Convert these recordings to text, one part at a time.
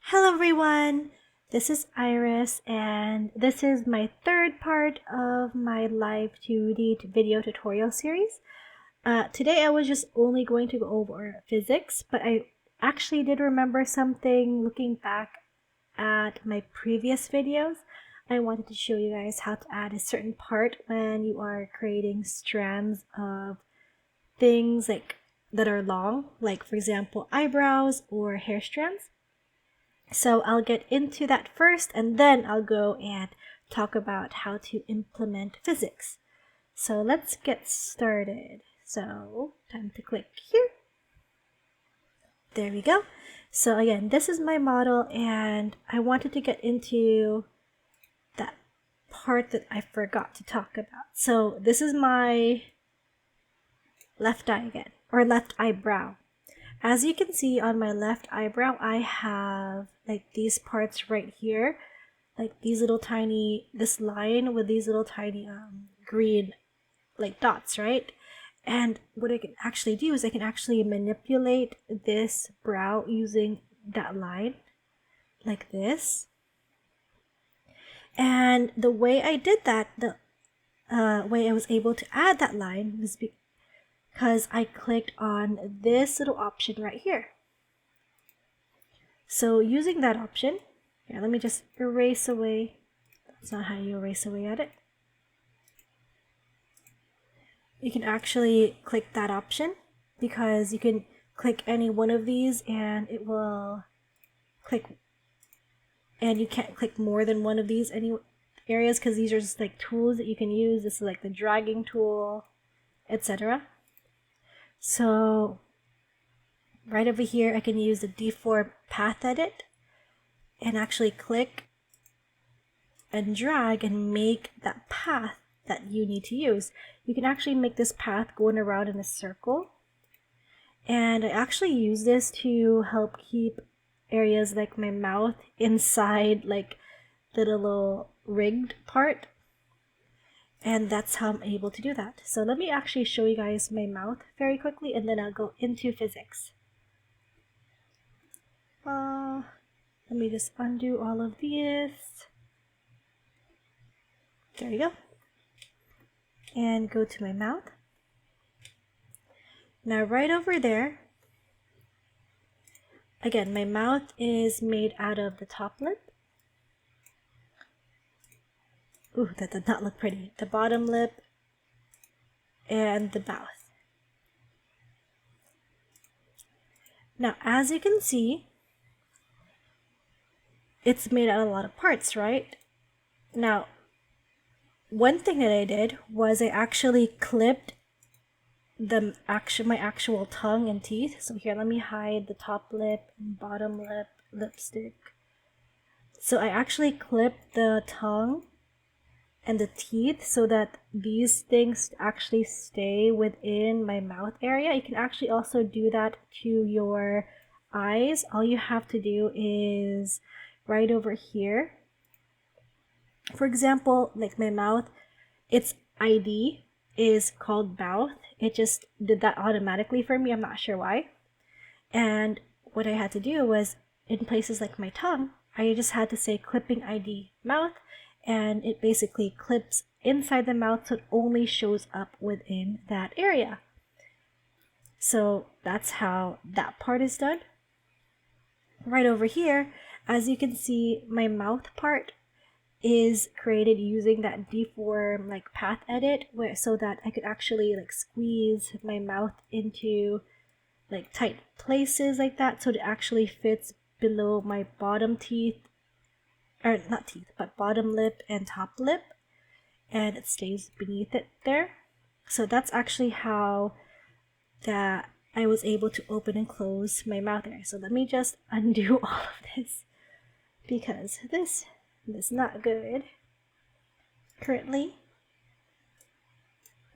Hello everyone, this is Iris and this is my third part of my Live2D video tutorial series. Today I was just only going to go over physics, but I actually did remember something looking back at my previous videos. I wanted to show you guys how to add a certain part when you are creating strands of things that are long, like for example eyebrows or hair strands. So I'll get into that first and then I'll go and talk about how to implement physics. So let's get started. So time to click here. There we go. So again, this is my model and I wanted to get into that part that I forgot to talk about. So this is my left eye again, or left eyebrow. As you can see on my left eyebrow, I have like these parts right here, like these little tiny, this line with these little tiny green like dots, right? And what I can actually do is I can actually manipulate this brow using that line like this. And the way I did that, the way I was able to add that line was because I clicked on this little option right here. So using that option, here, let me just erase away. That's not how you erase away at it. You can actually click that option because you can click any one of these and it will click, and you can't click more than one of these any areas because these are just like tools that you can use. This is like the dragging tool, etc. So right over here, I can use the deform path edit and actually click and drag and make that path that you need to use. You can actually make this path going around in a circle. And I actually use this to help keep areas like my mouth inside like the little rigged part. And that's how I'm able to do that. So let me actually show you guys my mouth very quickly and then I'll go into physics. Let me just undo all of this. There you go. And go to my mouth. Now right over there, again, my mouth is made out of the top lip. Ooh, that did not look pretty. The bottom lip and the mouth. Now, as you can see, it's made out of a lot of parts, right? Now, one thing that I did was I actually clipped my actual tongue and teeth. So here, let me hide the top lip and bottom lip, lipstick. So I actually clipped the tongue and the teeth so that these things actually stay within my mouth area. You can actually also do that to your eyes. All you have to do is right over here. For example, like my mouth, its ID is called mouth. It just did that automatically for me. I'm not sure why. And what I had to do was in places like my tongue, I just had to say clipping ID mouth, and it basically clips inside the mouth so it only shows up within that area. So that's how that part is done. Right over here, as you can see, my mouth part is created using that deform like path edit so that I could actually like squeeze my mouth into like tight places like that so it actually fits below my bottom teeth, or not teeth, but bottom lip and top lip, and it stays beneath it there. So that's actually how that I was able to open and close my mouth area. So let me just undo all of this because this is not good currently.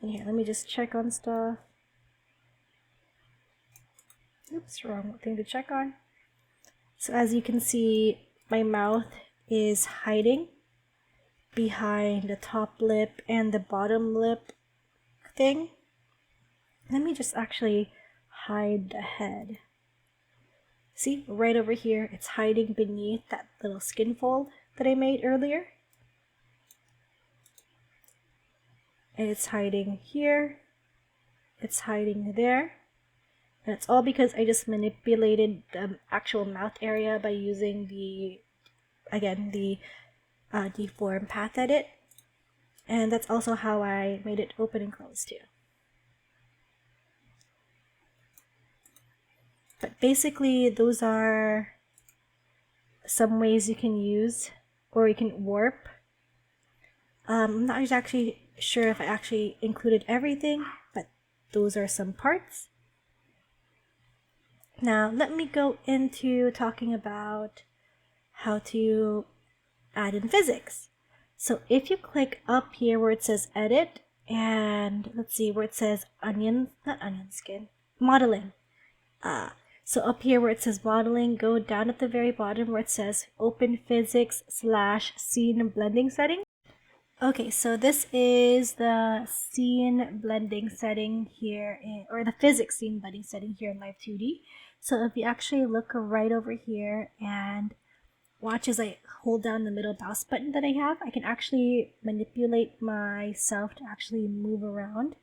And here, let me just check on stuff. Oops, wrong thing to check on. So as you can see, my mouth is hiding behind the top lip and the bottom lip thing. Let me just actually hide the head. See, right over here, it's hiding beneath that little skin fold that I made earlier. And it's hiding here. It's hiding there. And it's all because I just manipulated the actual mouth area by using the deform path edit. And that's also how I made it open and close too. But basically, those are some ways you can use, or you can warp. I'm not exactly sure if I actually included everything, but those are some parts. Now, let me go into talking about how to add in physics. So if you click up here where it says edit, and let's see where it says modeling. So up here where it says modeling, go down at the very bottom where it says open physics / scene blending setting. Okay, so this is the scene blending setting here, or the physics scene blending setting here in Live2D. So if you actually look right over here and watch as I hold down the middle mouse button that I have, I can actually manipulate myself to actually move around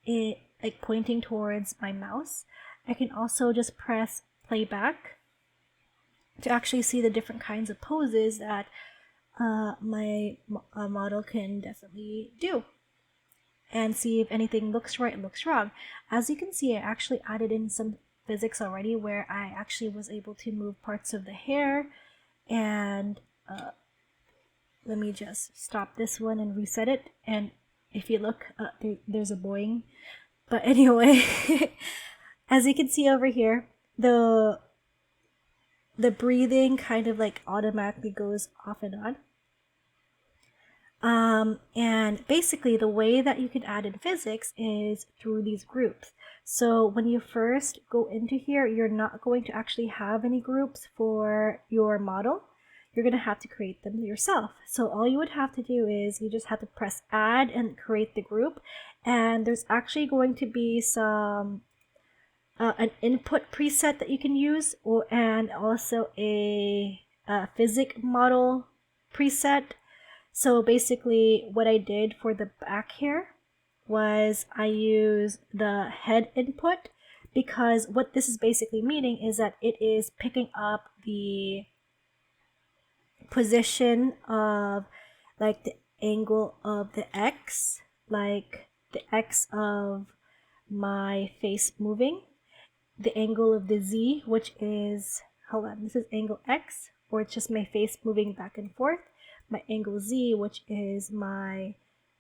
it, like pointing towards my mouse. I can also just press playback to actually see the different kinds of poses that my model can definitely do, and see if anything looks right, looks wrong. As you can see, I actually added in some physics already where I actually was able to move parts of the hair, and let me just stop this one and reset it. And if you look, there's a boing. But anyway, as you can see over here, the breathing kind of like automatically goes off and on. And basically the way that you can add in physics is through these groups. So when you first go into here, you're not going to actually have any groups for your model. You're going to have to create them yourself. So all you would have to do is you just have to press add and create the group. And there's actually going to be some an input preset that you can use, and also a physics model preset. So basically what I did for the back hair was I used the head input, because what this is basically meaning is that it is picking up the position of like the angle of the X, like the X of my face moving, the angle of the Z, which is, hold on, this is angle X, or it's just my face moving back and forth, my angle Z, which is my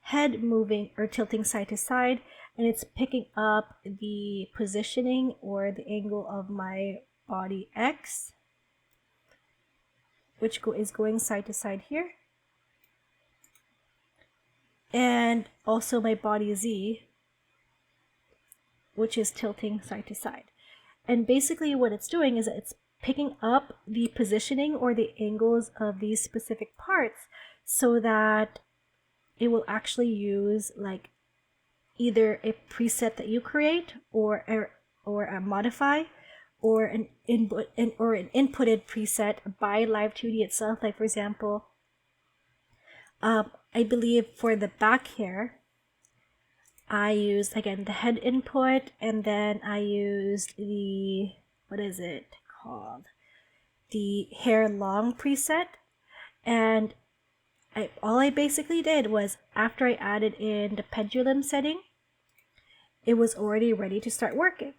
head moving or tilting side to side, and it's picking up the positioning or the angle of my body X, which is going side to side here, and also my body Z, which is tilting side to side. And basically what it's doing is that it's picking up the positioning or the angles of these specific parts, so that it will actually use like either a preset that you create or a modify, or an inputted preset by Live2D itself. Like for example, I believe for the back hair, I used again the head input, and then I used the, what is it called, the hair long preset. And all I basically did was, after I added in the pendulum setting, it was already ready to start working.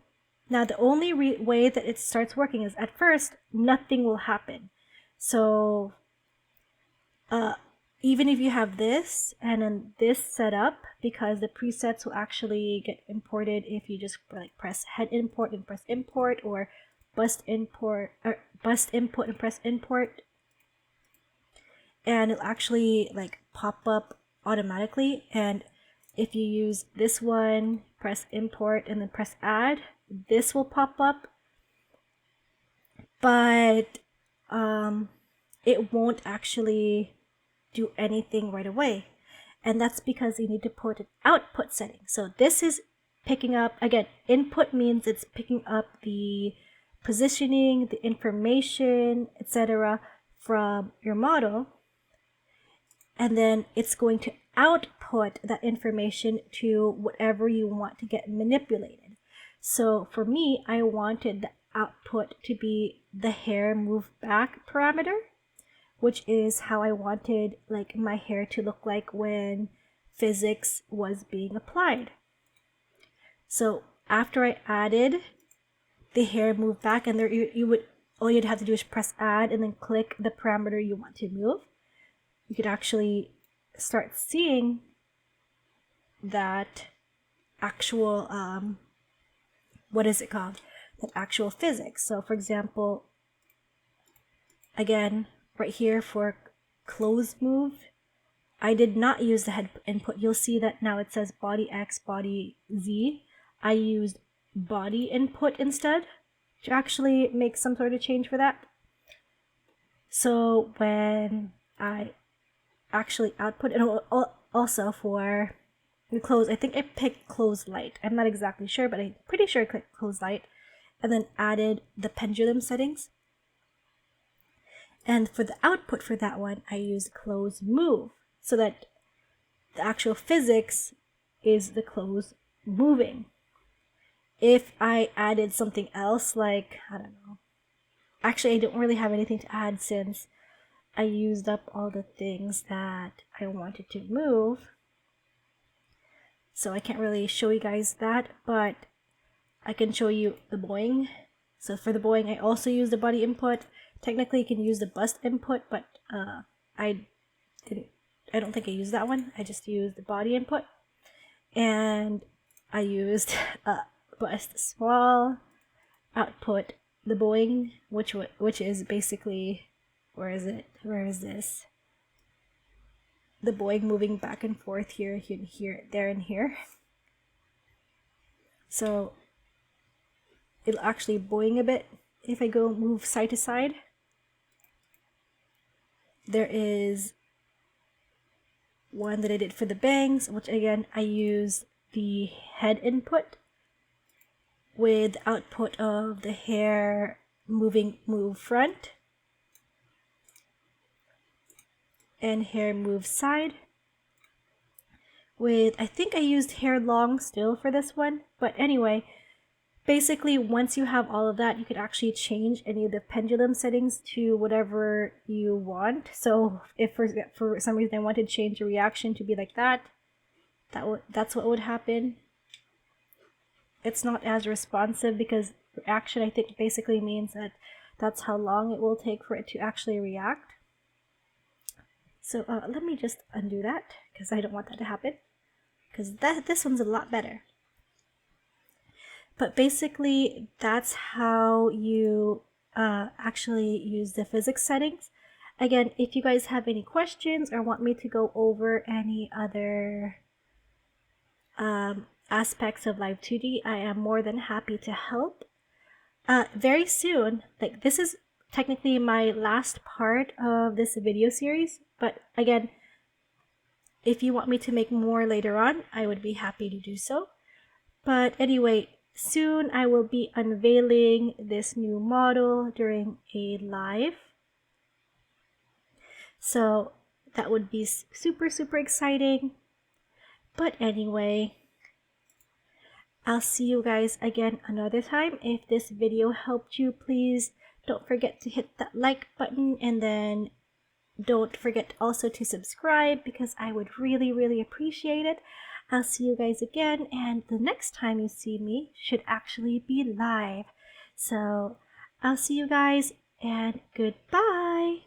Now the only way that it starts working is at first nothing will happen. So even if you have this and then this set up, because the presets will actually get imported if you just like press head import and press import, or bust input and press import, and it'll actually like pop up automatically. And if you use this one, press import and then press add, this will pop up, but it won't actually do anything right away. And that's because you need to put an output setting. So this is picking up, again, input means it's picking up the positioning, the information, etc. from your model, and then it's going to output that information to whatever you want to get manipulated. So for me, I wanted the output to be the hair move back parameter, which is how I wanted like my hair to look like when physics was being applied. So after I added the hair move back, and there all you'd have to do is press add and then click the parameter you want to move, you could actually start seeing that actual what is it called? That actual physics. So for example, again, right here for clothes move, I did not use the head input. You'll see that now it says body X, body Z. I used body input instead to actually make some sort of change for that. So when I actually output, and also for the clothes, I think I picked clothes light. I'm not exactly sure, but I'm pretty sure I clicked clothes light, and then added the pendulum settings. And for the output for that one, I used clothes move, so that the actual physics is the clothes moving. If I added something else, like, I don't know. Actually, I don't really have anything to add since I used up all the things that I wanted to move. So I can't really show you guys that, but I can show you the boing. So for the boing, I also use the body input. Technically, you can use the bust input, but I don't think I used that one. I just used the body input, and I used bust small, output the boing, which is basically, where is this? The boing moving back and forth here, there, and here. So it'll actually boing a bit if I go move side to side. There is one that I did for the bangs, which again, I use the head input with output of the hair move front and hair move side. With, I think I used hair long still for this one, but anyway, basically once you have all of that, you can actually change any of the pendulum settings to whatever you want. So if for some reason I wanted to change the reaction to be like that's what would happen. It's not as responsive because reaction, I think, basically means that that's how long it will take for it to actually react. So let me just undo that because I don't want that to happen, because this one's a lot better. But basically, that's how you actually use the physics settings. Again, if you guys have any questions or want me to go over any other aspects of Live2D, I am more than happy to help. Very soon, like, this is technically my last part of this video series, but again, if you want me to make more later on, I would be happy to do so. But anyway, soon I will be unveiling this new model during a live. So that would be super, super exciting. But anyway, I'll see you guys again another time. If this video helped you, please don't forget to hit that like button, and then don't forget also to subscribe, because I would really, really appreciate it. I'll see you guys again, and the next time you see me should actually be live. So I'll see you guys, and goodbye!